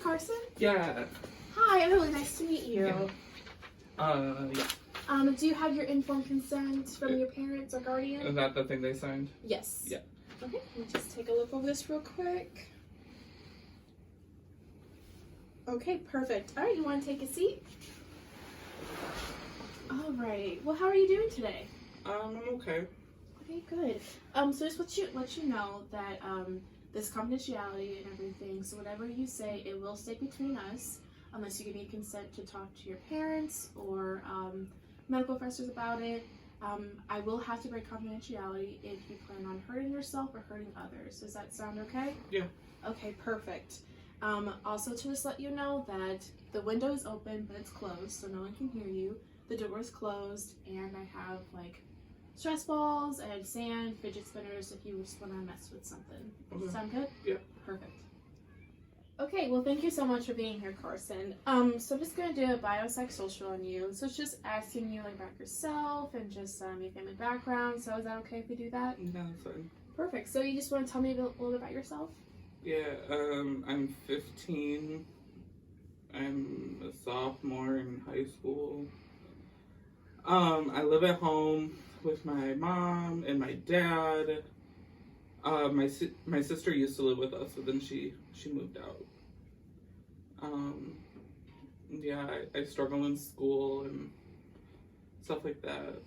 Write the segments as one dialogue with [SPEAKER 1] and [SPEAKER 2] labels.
[SPEAKER 1] Carson?
[SPEAKER 2] Yeah.
[SPEAKER 1] Hi, really nice to meet you.
[SPEAKER 2] Yeah.
[SPEAKER 1] Do you have your informed consent from your parents or guardian?
[SPEAKER 2] Is that the thing they signed?
[SPEAKER 1] Yes.
[SPEAKER 2] Yeah.
[SPEAKER 1] Okay, let me just take a look over this real quick. Okay, perfect. All right, you want to take a seat? All right. Well, how are you doing today?
[SPEAKER 2] I'm okay.
[SPEAKER 1] Okay, good. So just let you know that this confidentiality and everything. So whatever you say, it will stay between us, unless you give me consent to talk to your parents or medical professors about it. I will have to break confidentiality if you plan on hurting yourself or hurting others. Does that sound okay?
[SPEAKER 2] Yeah.
[SPEAKER 1] Okay, perfect. Also, to just let you know that the window is open, but it's closed, so no one can hear you. The door is closed, and I have like stress balls and sand, fidget spinners if you just want to mess with something.
[SPEAKER 2] Okay.
[SPEAKER 1] Sound good?
[SPEAKER 2] Yeah.
[SPEAKER 1] Perfect. Okay, well, thank you so much for being here, Carson. So I'm just gonna do a biopsychosocial on you. So it's just asking you like about yourself and just your family background. So is that okay if we do that?
[SPEAKER 2] No, that's fine.
[SPEAKER 1] Perfect. So you just want to tell me a little bit about yourself?
[SPEAKER 2] Yeah, I'm 15. I'm a sophomore in high school. I live at home with my mom and my dad. My sister used to live with us, but then she moved out. Yeah, I struggle in school and stuff like that.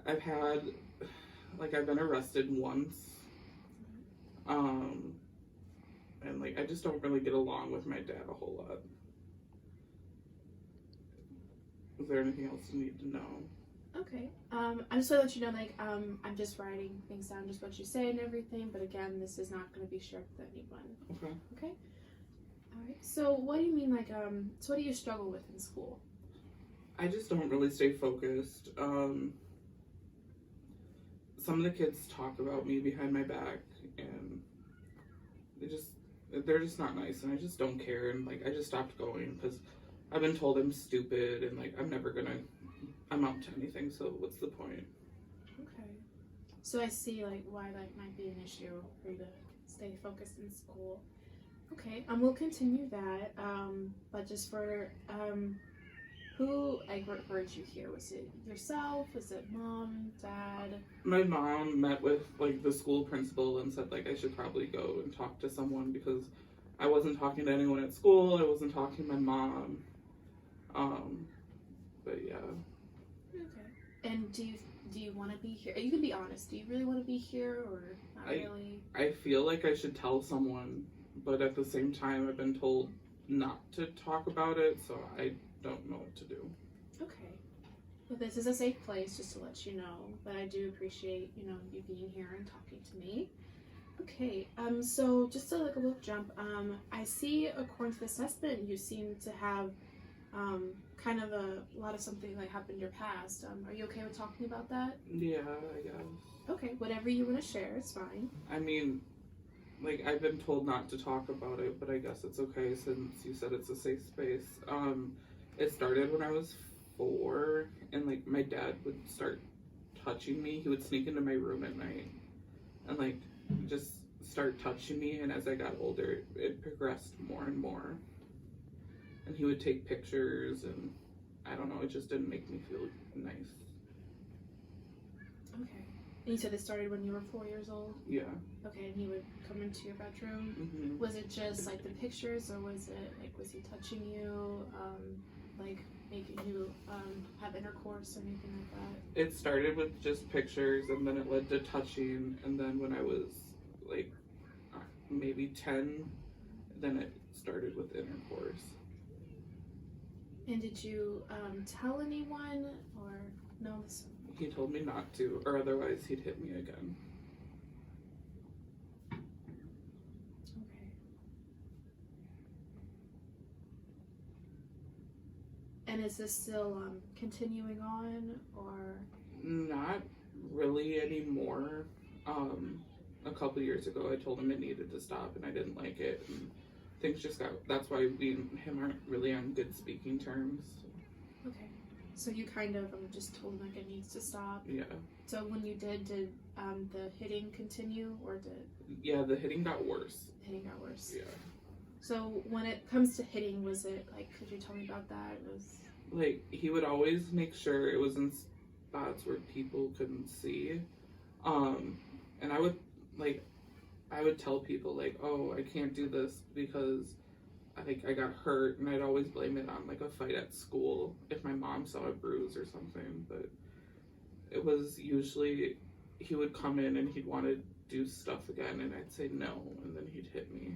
[SPEAKER 2] I've been arrested once. And like I just don't really get along with my dad a whole lot. Is there anything else you need to know?
[SPEAKER 1] Okay. I just want to let you know, like, I'm just writing things down, just what you say and everything. But again, this is not going to be shared with anyone.
[SPEAKER 2] Okay.
[SPEAKER 1] Okay. All right. So, what do you mean, like, so what do you struggle with in school?
[SPEAKER 2] I just don't really stay focused. Some of the kids talk about me behind my back, and they're just not nice, and I just don't care. And like I just stopped going because I've been told I'm stupid, and like I'm never gonna amount to anything. So what's the point?
[SPEAKER 1] Okay. So I see like why that might be an issue for you to stay focused in school. Okay. We'll continue that. But just for who like referred you here? Was it yourself? Was it mom, dad?
[SPEAKER 2] My mom met with like the school principal and said like I should probably go and talk to someone because I wasn't talking to anyone at school. I wasn't talking to my mom. But yeah.
[SPEAKER 1] Okay. And do you want to be here? You can be honest. Do you really want to be here or not really?
[SPEAKER 2] I feel like I should tell someone, but at the same time I've been told not to talk about it, so I don't know what to do.
[SPEAKER 1] Okay. Well, this is a safe place, just to let you know. But I do appreciate, you being here and talking to me. Okay. So just to like a little jump. I see according to the assessment, you seem to have, kind of a lot of something like happened in your past. Are you okay with talking about that?
[SPEAKER 2] Yeah, I guess.
[SPEAKER 1] Okay. Whatever you want to share, it's fine.
[SPEAKER 2] I mean, like I've been told not to talk about it, but I guess it's okay since you said it's a safe space. It started when I was 4, and like my dad would start touching me. He would sneak into my room at night and like just start touching me, and as I got older it progressed more and more, and he would take pictures, and I don't know, it just didn't make me feel nice.
[SPEAKER 1] Okay. And you said it started when you were 4 years old?
[SPEAKER 2] Yeah.
[SPEAKER 1] Okay, and he would come into your bedroom?
[SPEAKER 2] Mm-hmm.
[SPEAKER 1] Was it just like the pictures, or was he touching you, like making you have intercourse or anything like that?
[SPEAKER 2] It started with just pictures, and then it led to touching, and then when I was like maybe 10, then it started with intercourse.
[SPEAKER 1] And did you tell anyone, or no?
[SPEAKER 2] He told me not to, or otherwise he'd hit me again.
[SPEAKER 1] Okay. And is this still continuing on, or?
[SPEAKER 2] Not really anymore. A couple years ago I told him it needed to stop, and I didn't like it, and things just that's why we and him aren't really on good speaking terms.
[SPEAKER 1] Okay. So you kind of just told him like it needs to stop.
[SPEAKER 2] Yeah.
[SPEAKER 1] So when you did the hitting continue, or did?
[SPEAKER 2] Yeah, the hitting got worse.
[SPEAKER 1] Hitting got worse.
[SPEAKER 2] Yeah.
[SPEAKER 1] So when it comes to hitting, was it like? Could you tell me about that? It was
[SPEAKER 2] Like, he would always make sure it was in spots where people couldn't see. And I would tell people, like, oh, I can't do this because I got hurt, and I'd always blame it on, like, a fight at school if my mom saw a bruise or something. But it was usually, he would come in and he'd want to do stuff again, and I'd say no, and then he'd hit me.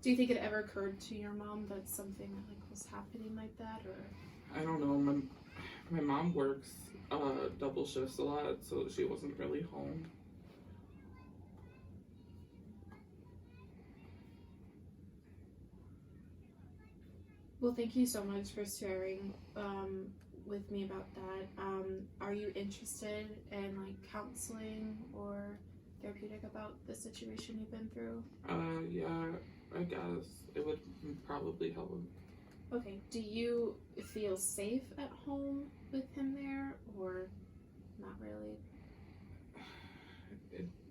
[SPEAKER 1] Do you think it ever occurred to your mom that something like was happening like that, or?
[SPEAKER 2] I don't know. My mom works double shifts a lot, so she wasn't really home.
[SPEAKER 1] Well, thank you so much for sharing with me about that. Are you interested in like counseling or therapeutic about the situation you've been through?
[SPEAKER 2] Yeah, I guess it would probably help.
[SPEAKER 1] Okay. Do you feel safe at home with him there, or not really?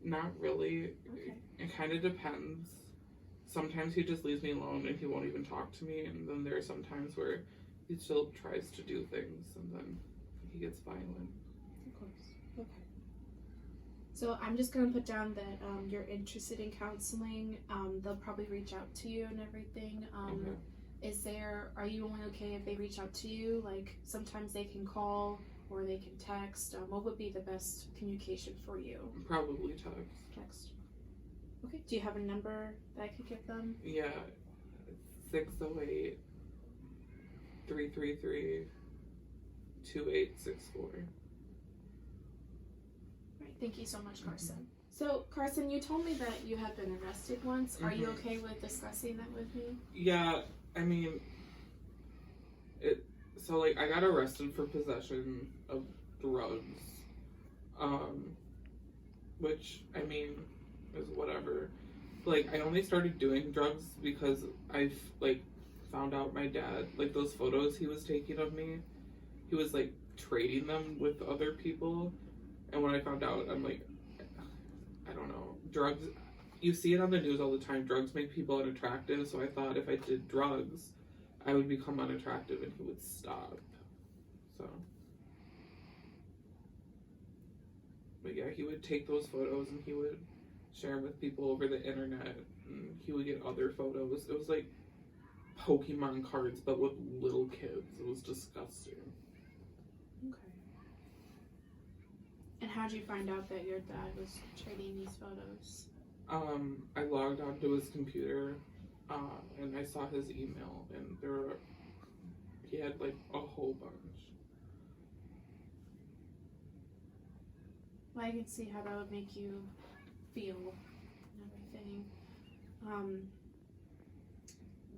[SPEAKER 2] Not really.
[SPEAKER 1] Okay.
[SPEAKER 2] It kind of depends. Sometimes he just leaves me alone and he won't even talk to me, and then there are some times where he still tries to do things, and then he gets violent.
[SPEAKER 1] Of course. Okay. So I'm just gonna put down that you're interested in counseling. They'll probably reach out to you and everything.
[SPEAKER 2] Okay.
[SPEAKER 1] Are you only okay if they reach out to you? Like sometimes they can call or they can text. What would be the best communication for you?
[SPEAKER 2] Probably text.
[SPEAKER 1] Text. Okay. Do you have a number that I could give them?
[SPEAKER 2] Yeah. 608 333 2864.
[SPEAKER 1] Right. Thank you so much, Carson. So, Carson, you told me that you had been arrested once. Are you okay with discussing that with me?
[SPEAKER 2] Yeah, I mean, so like I got arrested for possession of drugs, which I mean is whatever. Like I only started doing drugs because I've like found out my dad, like those photos he was taking of me, he was like trading them with other people, and when I found out, I'm like, I don't know, drugs. You see it on the news all the time. Drugs make people unattractive, so I thought if I did drugs, I would become unattractive and he would stop. So, but yeah, he would take those photos and he would share them with people over the internet, and he would get other photos. It was like Pokemon cards, but with little kids. It was disgusting.
[SPEAKER 1] Okay. And how'd you find out that your dad was trading these photos?
[SPEAKER 2] I logged onto his computer, and I saw his email, and he had like a whole bunch.
[SPEAKER 1] Well, I can see how that would make you feel and everything.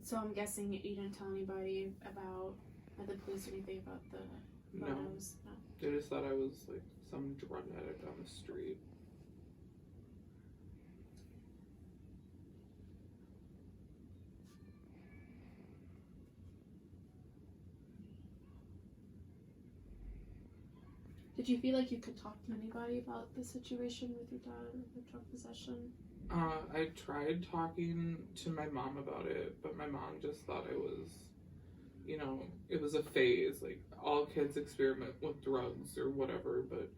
[SPEAKER 1] So I'm guessing you didn't tell anybody about the police or anything about the photos? No.
[SPEAKER 2] They just thought I was like some drug addict on the street.
[SPEAKER 1] Did you feel like you could talk to anybody about the situation with your dad or the drug possession?
[SPEAKER 2] I tried talking to my mom about it, but my mom just thought it was, it was a phase. Like, all kids experiment with drugs or whatever, but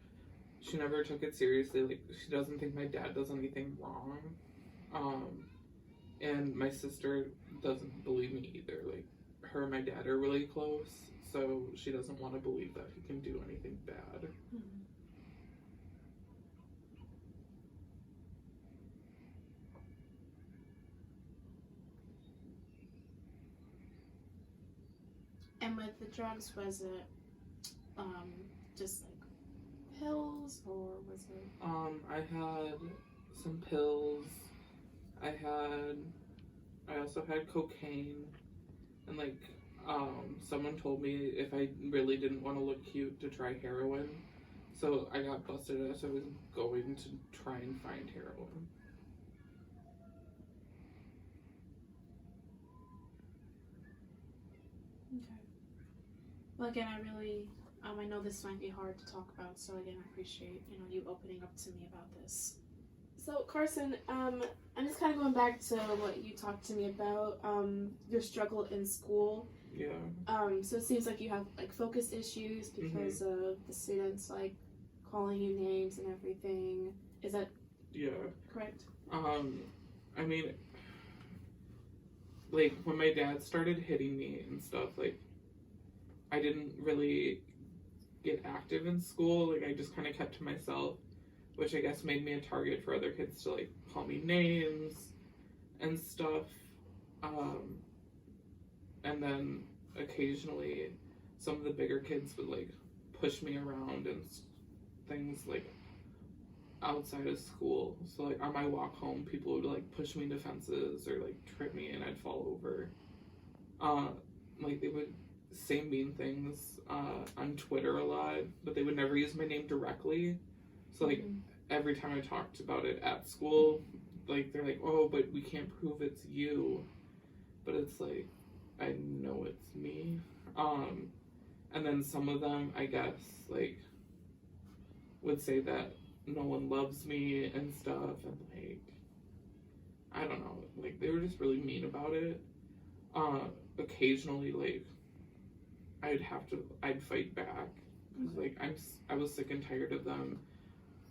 [SPEAKER 2] she never took it seriously. Like, she doesn't think my dad does anything wrong. And my sister doesn't believe me either. Like, her and my dad are really close, so she doesn't want to believe that he can do anything bad.
[SPEAKER 1] Mm-hmm. And with the drugs, was it just like pills, or was it?
[SPEAKER 2] I had some pills. I also had cocaine, and like, someone told me if I really didn't want to look cute to try heroin, so I got busted as I was going to try and find heroin.
[SPEAKER 1] Okay. Well, again, I know this might be hard to talk about, so again, I appreciate, you opening up to me about this. So Carson, I'm just kind of going back to what you talked to me about, your struggle in school.
[SPEAKER 2] Yeah.
[SPEAKER 1] So it seems like you have like focus issues because of the students like calling you names and everything. Is that correct?
[SPEAKER 2] I mean, like when my dad started hitting me and stuff, like I didn't really get active in school. Like I just kind of kept to myself, which I guess made me a target for other kids to like call me names and stuff. And then occasionally some of the bigger kids would like push me around and things like outside of school. So like on my walk home, people would like push me into fences or like trip me and I'd fall over. Like they would say mean things on Twitter a lot, but they would never use my name directly. So like every time I talked about it at school, like they're like, oh, but we can't prove it's you. But it's like, I know it's me. And then some of them, I guess, like would say that no one loves me and stuff, and like I don't know, like they were just really mean about it. Occasionally, like I'd fight back because like I was sick and tired of them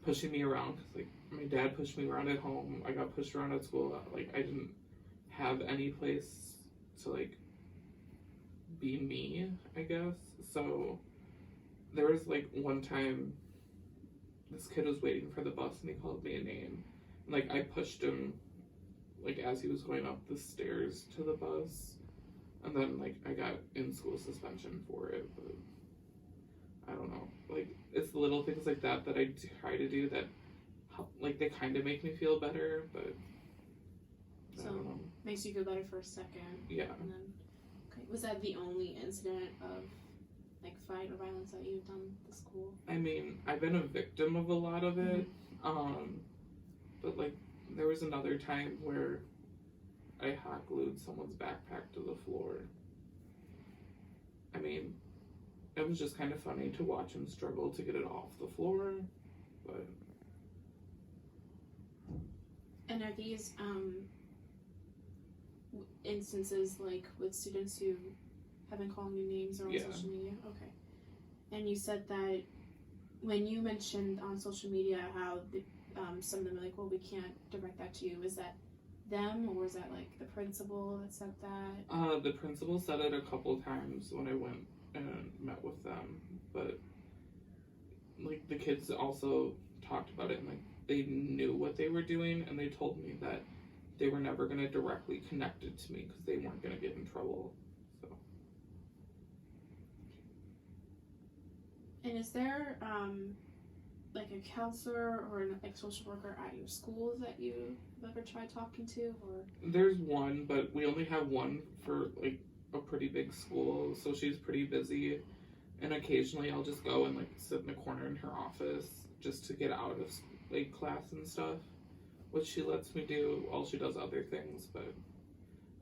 [SPEAKER 2] pushing me around. Because like my dad pushed me around at home, I got pushed around at school. Like I didn't have any place to like be me, I guess. So there was like one time this kid was waiting for the bus and he called me a name. And, like I pushed him like as he was going up the stairs to the bus. And then like I got in school suspension for it, but I don't know. Like it's the little things like that that I try to do that like they kind of make me feel better, but I don't know.
[SPEAKER 1] Makes you feel better for a second.
[SPEAKER 2] Yeah.
[SPEAKER 1] And then, okay, was that the only incident of like fight or violence that you've done at the school?
[SPEAKER 2] I mean, I've been a victim of a lot of it. But like there was another time where I hot glued someone's backpack to the floor. I mean, it was just kind of funny to watch him struggle to get it off the floor, but.
[SPEAKER 1] And are these instances like with students who have been calling you names or on social media? Okay. And you said that when you mentioned on social media how some of them are like, well, we can't direct that to you. Is that them, or is that like the principal that said that?
[SPEAKER 2] The principal said it a couple times when I went and met with them, but like the kids also talked about it and like they knew what they were doing, and they told me that they were never going to directly connect it to me because they weren't going to get in trouble. So.
[SPEAKER 1] And is there like a counselor or like social worker at your school that you've ever tried talking to? Or
[SPEAKER 2] there's one, but we only have one for like a pretty big school, so she's pretty busy. And occasionally I'll just go and like sit in a corner in her office just to get out of like class and stuff, which she lets me do while she does other things. But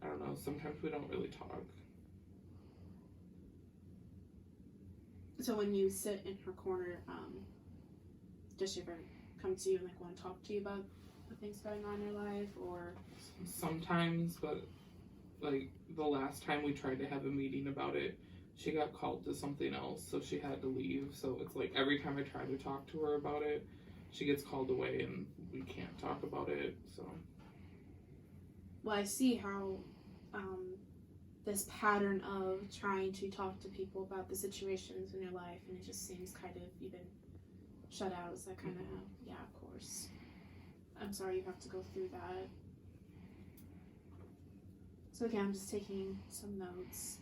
[SPEAKER 2] I don't know, sometimes we don't really talk.
[SPEAKER 1] So when you sit in her corner, does she ever come to you and like want to talk to you about the things going on in your life? Or
[SPEAKER 2] sometimes, but like the last time we tried to have a meeting about it, she got called to something else, so she had to leave. So it's like every time I try to talk to her about it, she gets called away and we can't talk about it. So
[SPEAKER 1] well, I see how this pattern of trying to talk to people about the situations in your life, and it just seems kind of even shut out. Is that kind of how? Yeah, of course. I'm sorry you have to go through that. So again, I'm just taking some notes.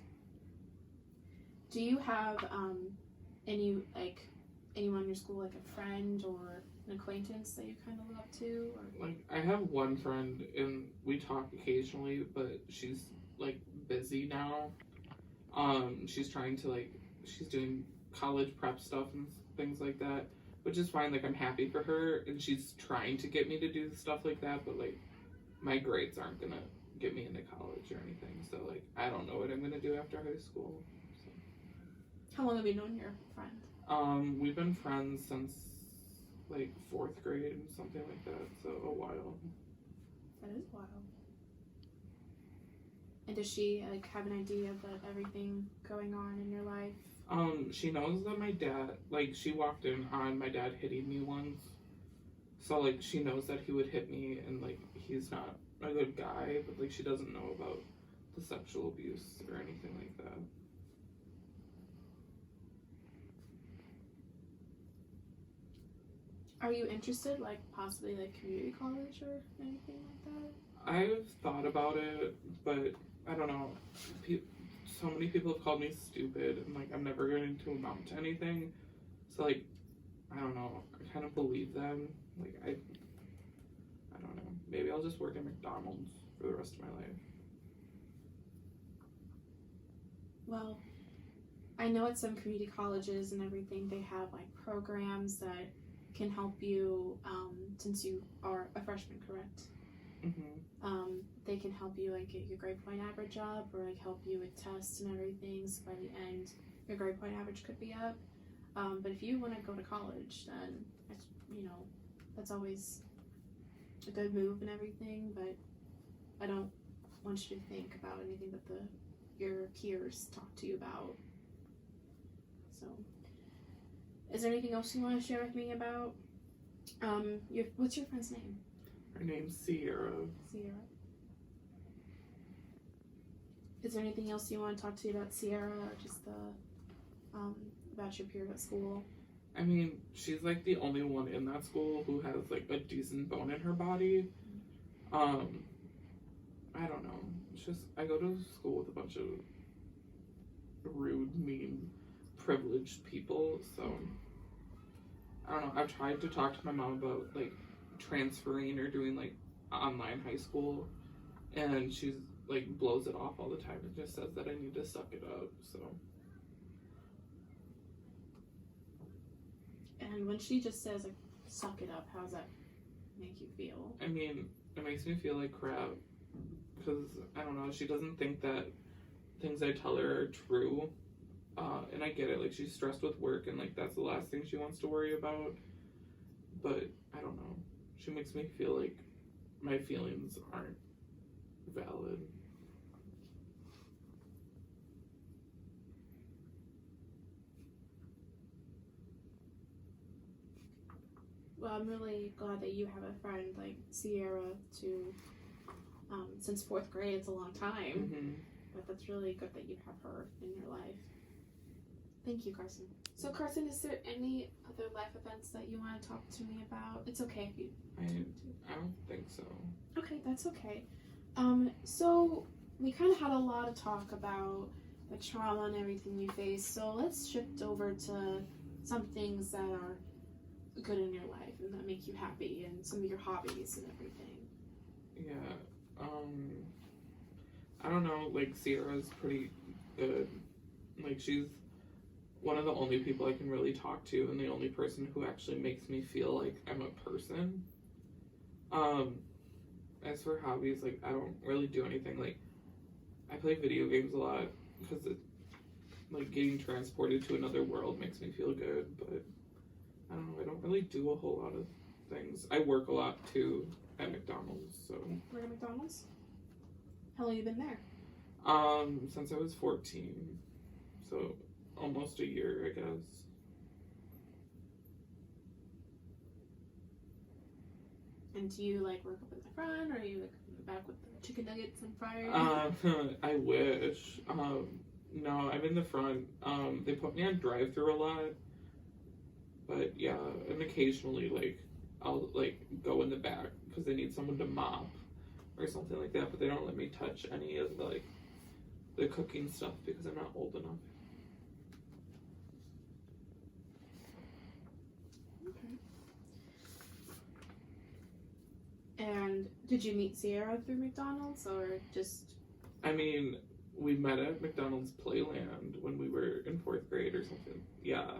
[SPEAKER 1] Do you have anyone in your school, like a friend or an acquaintance that you kind of look up to? Or?
[SPEAKER 2] Like I have one friend and we talk occasionally, but she's like busy now. She's trying to she's doing college prep stuff and things like that, which is fine. Like I'm happy for her, and she's trying to get me to do stuff like that, but like my grades aren't gonna get me into college or anything. So like I don't know what I'm gonna do after high school. So.
[SPEAKER 1] How long have you known your friend?
[SPEAKER 2] We've been friends since like 4th grade, something like that. So a while.
[SPEAKER 1] That is wild. And does she like have an idea of everything going on in your life?
[SPEAKER 2] She knows that my dad, like, she walked in on my dad hitting me once. So, like, she knows that he would hit me, and, like, he's not a good guy, but, like, she doesn't know about the sexual abuse or anything like that.
[SPEAKER 1] Are you interested, like, possibly, like, community college or anything like that?
[SPEAKER 2] I've thought about it, but I don't know. So many people have called me stupid, and, like, I'm never going to amount to anything. So, like, I don't know. I kind of believe them. Like, I don't know. Maybe I'll just work at McDonald's for the rest of my life.
[SPEAKER 1] Well, I know at some community colleges and everything, they have, like, programs that can help you, since you are a freshman, correct?
[SPEAKER 2] Mm-hmm.
[SPEAKER 1] They can help you, like, get your grade point average up, or, like, help you with tests and everything, so by the end, your grade point average could be up. But if you want to go to college, then, that's always a good move and everything, but I don't want you to think about anything that your peers talk to you about. So, is there anything else you want to share with me about, what's your friend's name?
[SPEAKER 2] Her name's Sierra.
[SPEAKER 1] Sierra. Is there anything else you want to talk to me about Sierra, or just about your peer at school?
[SPEAKER 2] I mean, she's like the only one in that school who has like a decent bone in her body. I don't know. It's just, I go to school with a bunch of rude, mean, privileged people, so I don't know. I've tried to talk to my mom about like transferring or doing like online high school, and she's like blows it off all the time and just says that I need to suck it up. So,
[SPEAKER 1] and when she just says like suck it up, how does that make you feel?
[SPEAKER 2] I mean, it makes me feel like crap because I don't know, she doesn't think that things I tell her are true, and I get it, like she's stressed with work and like that's the last thing she wants to worry about, but I don't know, she makes me feel like my feelings aren't valid.
[SPEAKER 1] Well, I'm really glad that you have a friend like Sierra to, since 4th grade, it's a long time,
[SPEAKER 2] Mm-hmm.
[SPEAKER 1] but that's really good that you have her in your life. Thank you, Carson. So, Carson, is there any other life events that you want to talk to me about? It's okay if you
[SPEAKER 2] I don't think so.
[SPEAKER 1] Okay, that's okay. So we kind of had a lot of talk about the trauma and everything we face, so let's shift over to some things that are good in your life and that make you happy and some of your hobbies and everything.
[SPEAKER 2] Yeah, I don't know, like Sierra's pretty good. Like she's one of the only people I can really talk to and the only person who actually makes me feel like I'm a person. As for hobbies, like I don't really do anything. Like I play video games a lot because it, like getting transported to another world makes me feel good, but I don't know, I don't really do a whole lot of things. I work a lot too at McDonald's, so.
[SPEAKER 1] Work at McDonald's? How long have you been there?
[SPEAKER 2] Since I was 14, so almost a year, I guess.
[SPEAKER 1] And do you like work up in the front, or are you like in the back with the chicken nuggets and fries?
[SPEAKER 2] I wish. No, I'm in the front. They put me on drive-thru a lot, but yeah, and occasionally like I'll like go in the back because they need someone to mop or something like that, but they don't let me touch any of like the cooking stuff because I'm not old enough.
[SPEAKER 1] And did you meet Sierra through McDonald's or just?
[SPEAKER 2] I mean, we met at McDonald's Playland when we were in 4th grade or something. Yeah.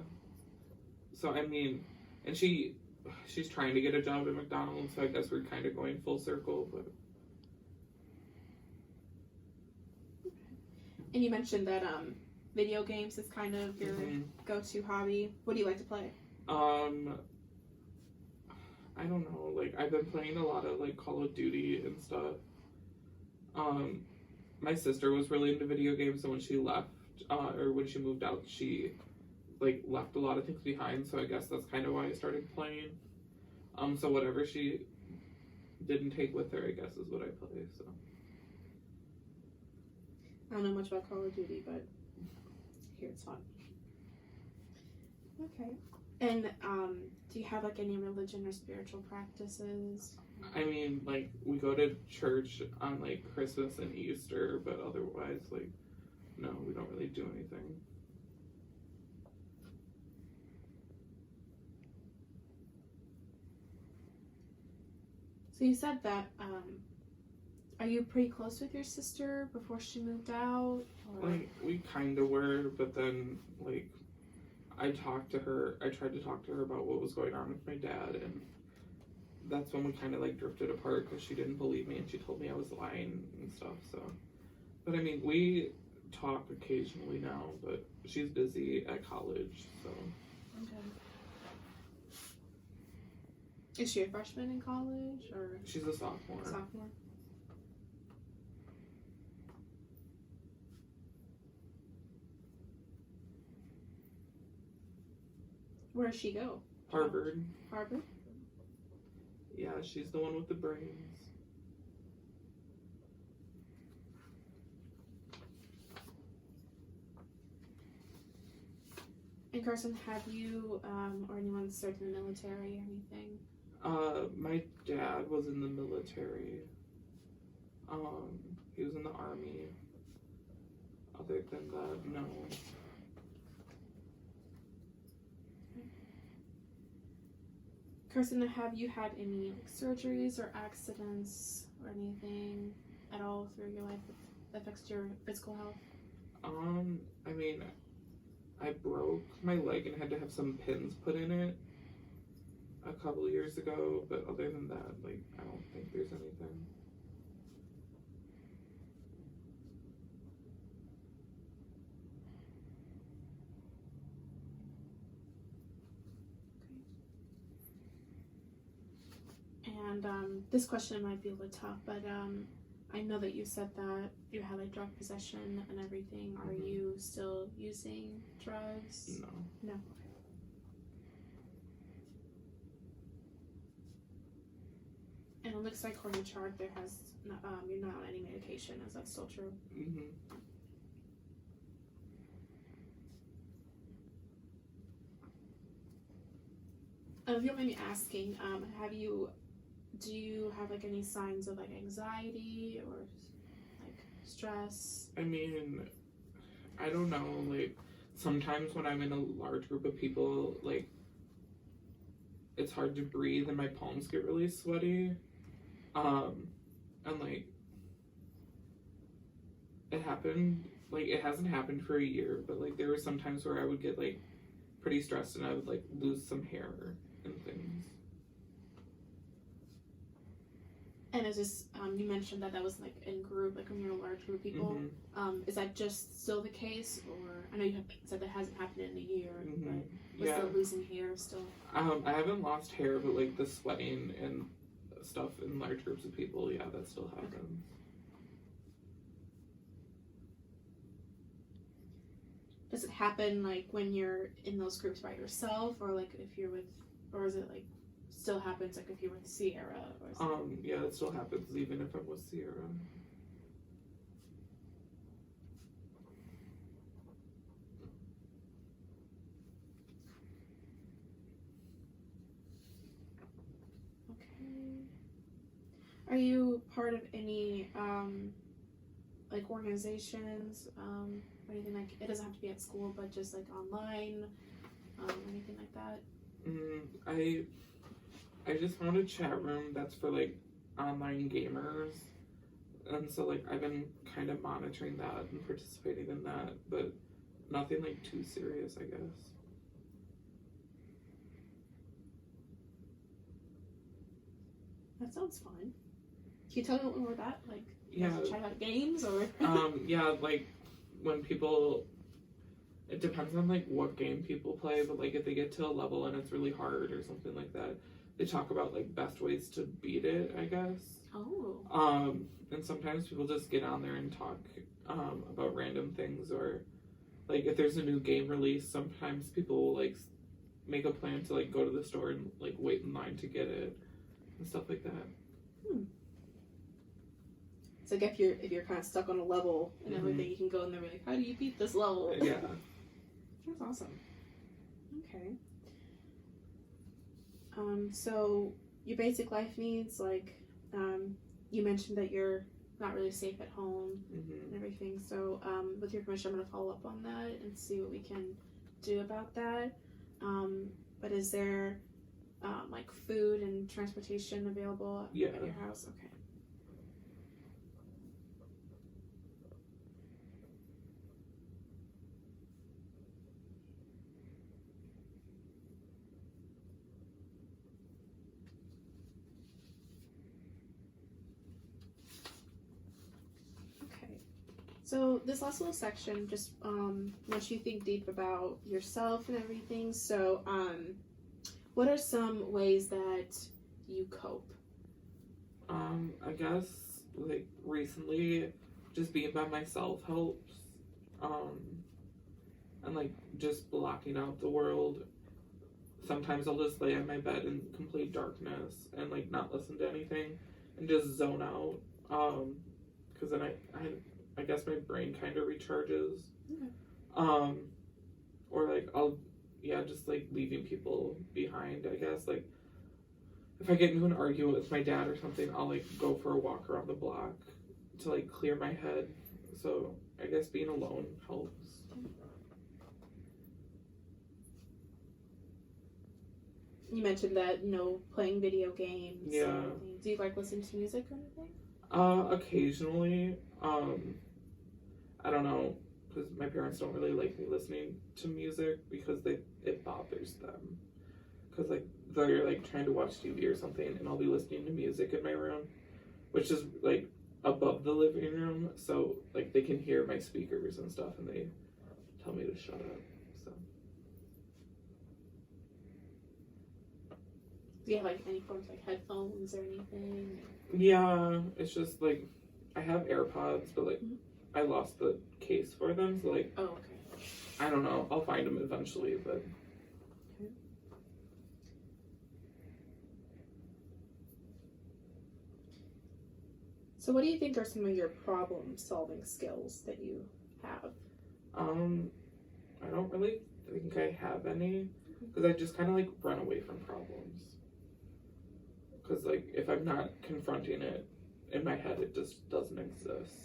[SPEAKER 2] So I mean, and she's trying to get a job at McDonald's, so I guess we're kind of going full circle. But.
[SPEAKER 1] And you mentioned that video games is kind of your go-to hobby. What do you like to play?
[SPEAKER 2] I don't know, like, I've been playing a lot of, like, Call of Duty and stuff. My sister was really into video games, and when she left, or when she moved out, she, like, left a lot of things behind, so I guess that's kind of why I started playing. So whatever she didn't take with her, I guess, is what I play, so.
[SPEAKER 1] I don't know much about Call of Duty, but I hear it's fun. Okay. And do you have like any religion or spiritual practices?
[SPEAKER 2] I mean, like, we go to church on, like, Christmas and Easter, but otherwise, like, no, we don't really do anything.
[SPEAKER 1] So you said that, are you pretty close with your sister before she moved out? Or?
[SPEAKER 2] Like, we kind of were, but then, like, I tried to talk to her about what was going on with my dad, and that's when we kind of, like, drifted apart because she didn't believe me and she told me I was lying and stuff, so. But, I mean, we talk occasionally now, but she's busy at college, so.
[SPEAKER 1] Okay. Is she a freshman in college, or?
[SPEAKER 2] She's a sophomore.
[SPEAKER 1] Sophomore. Where does she go?
[SPEAKER 2] Harvard.
[SPEAKER 1] Harvard?
[SPEAKER 2] Yeah, she's the one with the brains.
[SPEAKER 1] And Carson, have you or anyone served in the military or anything?
[SPEAKER 2] My dad was in the military. He was in the army. Other than that, no.
[SPEAKER 1] Carson, have you had any like, surgeries or accidents or anything at all through your life that affects your physical health?
[SPEAKER 2] I mean, I broke my leg and had to have some pins put in it a couple years ago, but other than that, like, I don't think there's anything.
[SPEAKER 1] And this question might be a little tough, but I know that you said that you had like drug possession and everything. Are you still using drugs?
[SPEAKER 2] No.
[SPEAKER 1] No. Okay. And it looks like on your chart there has not, you're not on any medication. Is that still true?
[SPEAKER 2] Mm-hmm.
[SPEAKER 1] If you don't mind me asking, do you have like any signs of like anxiety or like stress?
[SPEAKER 2] I mean, I don't know, like, sometimes when I'm in a large group of people, like, it's hard to breathe and my palms get really sweaty. And like, it happened, like, it hasn't happened for a year, but like, there were some times where I would get like pretty stressed and I would like lose some hair and things.
[SPEAKER 1] And is this, you mentioned that was like in group, like when you're in a large group of people.
[SPEAKER 2] Mm-hmm.
[SPEAKER 1] Is that just still the case, or I know you have said that hasn't happened in a year,
[SPEAKER 2] Mm-hmm.
[SPEAKER 1] but
[SPEAKER 2] Yeah.
[SPEAKER 1] still losing hair still?
[SPEAKER 2] I haven't lost hair, but like the sweating and stuff in large groups of people, yeah, that still happens.
[SPEAKER 1] Does it happen like when you're in those groups by yourself, or like if you're with, or is it like still happens like if you're with Sierra or something?
[SPEAKER 2] Yeah, it still happens even if I'm with Sierra.
[SPEAKER 1] Okay. Are you part of any like organizations or anything like? It doesn't have to be at school, but just like online, anything like that.
[SPEAKER 2] I just found a chat room that's for like online gamers, and so like I've been kind of monitoring that and participating in that, but nothing like too serious, I guess.
[SPEAKER 1] That sounds fun. Can you tell me a little more about that? Like,
[SPEAKER 2] Yeah.
[SPEAKER 1] try out games or?
[SPEAKER 2] Yeah, like when people, it depends on like what game people play, but like if they get to a level and it's really hard or something like that, they talk about like best ways to beat it, I guess.
[SPEAKER 1] Oh.
[SPEAKER 2] And sometimes people just get on there and talk about random things, or like if there's a new game release, sometimes people will like make a plan to like go to the store and like wait in line to get it and stuff like that.
[SPEAKER 1] It's like if you're kind of stuck on a level and everything, you can go in there and be like, how do you beat this level?
[SPEAKER 2] Yeah.
[SPEAKER 1] That's awesome. Okay. So your basic life needs, like, you mentioned that you're not really safe at home and everything. So, with your permission, I'm going to follow up on that and see what we can do about that. But is there, like, food and transportation available at your house? Okay. So this last little section just wants you to think deep about yourself and everything. So what are some ways that you cope?
[SPEAKER 2] I guess like recently just being by myself helps. And like just blocking out the world. Sometimes I'll just lay on my bed in complete darkness and like not listen to anything and just zone out. Because then I guess my brain kind of recharges.
[SPEAKER 1] Okay.
[SPEAKER 2] Or like just like leaving people behind, I guess. Like if I get into an argument with my dad or something, I'll like go for a walk around the block to like clear my head. So I guess being alone helps.
[SPEAKER 1] You mentioned that, playing video games.
[SPEAKER 2] Yeah.
[SPEAKER 1] Do you like listening to music or anything?
[SPEAKER 2] Occasionally. I don't know, because my parents don't really like me listening to music because it bothers them. Because like they're like trying to watch TV or something, and I'll be listening to music in my room, which is like above the living room, so like they can hear my speakers and stuff, and they tell me to shut up. So.
[SPEAKER 1] Do you have like any forms like headphones or anything?
[SPEAKER 2] Yeah, it's just like I have AirPods, but like I lost the case for them, so like
[SPEAKER 1] oh, okay.
[SPEAKER 2] I don't know. I'll find them eventually, but.
[SPEAKER 1] Okay. So what do you think are some of your problem-solving skills that you have?
[SPEAKER 2] I don't really think I have any, because I just kind of like run away from problems. Because like if I'm not confronting it in my head, it just doesn't exist.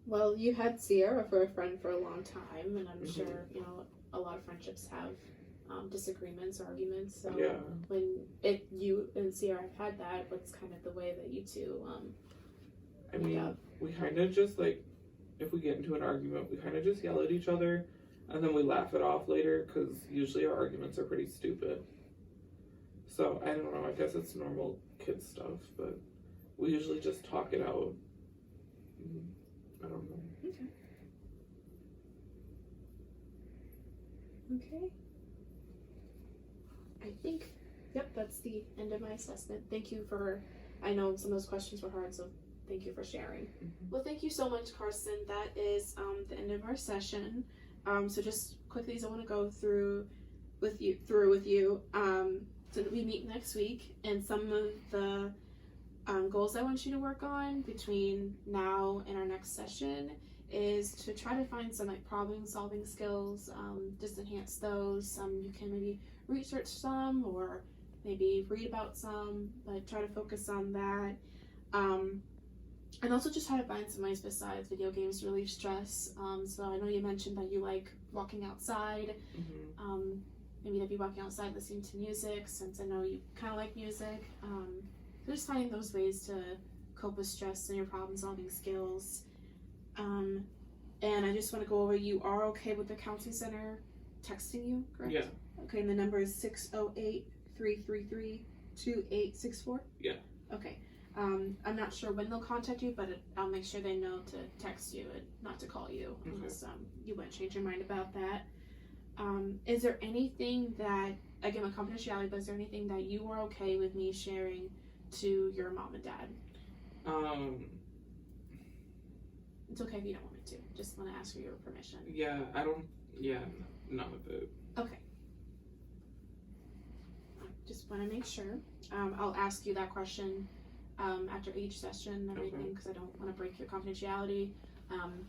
[SPEAKER 1] Well, you had Sierra for a friend for a long time, and I'm sure, a lot of friendships have disagreements, arguments. So
[SPEAKER 2] yeah.
[SPEAKER 1] When you and Sierra have had that, what's kind of the way that you two
[SPEAKER 2] I mean, we kind of just like, if we get into an argument, we kind of just yell at each other, and then we laugh it off later, because usually our arguments are pretty stupid. So, I don't know, I guess it's normal kid stuff, but we usually just talk it out. I don't know.
[SPEAKER 1] Okay. I think, that's the end of my assessment. Thank you I know some of those questions were hard, so thank you for sharing. Well, thank you so much, Carson. That is the end of our session. So just quickly, I want to go through with you, so that we meet next week, and some of the goals I want you to work on between now and our next session is to try to find some like problem solving skills, just enhance those. You can maybe research some or maybe read about some, but try to focus on that. And also just try to find some ways besides video games to relieve stress. So I know you mentioned that you like walking outside. Maybe you'd be walking outside listening to music, since I know you kind of like music. So just finding those ways to cope with stress and your problem solving skills. And I just want to go over, you are okay with the counseling center texting you, correct?
[SPEAKER 2] Yeah.
[SPEAKER 1] Okay, and the number is 608-333-2864?
[SPEAKER 2] Yeah.
[SPEAKER 1] Okay. I'm not sure when they'll contact you, but I'll make sure they know to text you and not to call you unless you want to change your mind about that. Is there anything that, again, with confidentiality, but is there anything that you are okay with me sharing to your mom and dad? It's okay if you don't want me to. Just want to ask for your permission.
[SPEAKER 2] Yeah, none of it.
[SPEAKER 1] Okay. Just want to make sure. I'll ask you that question after each session and everything, because I don't want to break your confidentiality.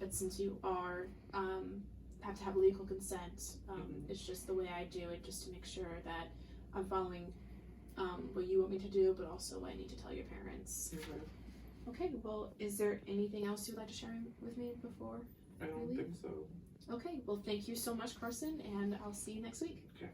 [SPEAKER 1] But since you are have to have legal consent, it's just the way I do it, just to make sure that I'm following what you want me to do, but also what I need to tell your parents. Okay, well, is there anything else you'd like to share with me before?
[SPEAKER 2] I don't think so.
[SPEAKER 1] Okay, well, thank you so much, Carson, and I'll see you next week.
[SPEAKER 2] Okay.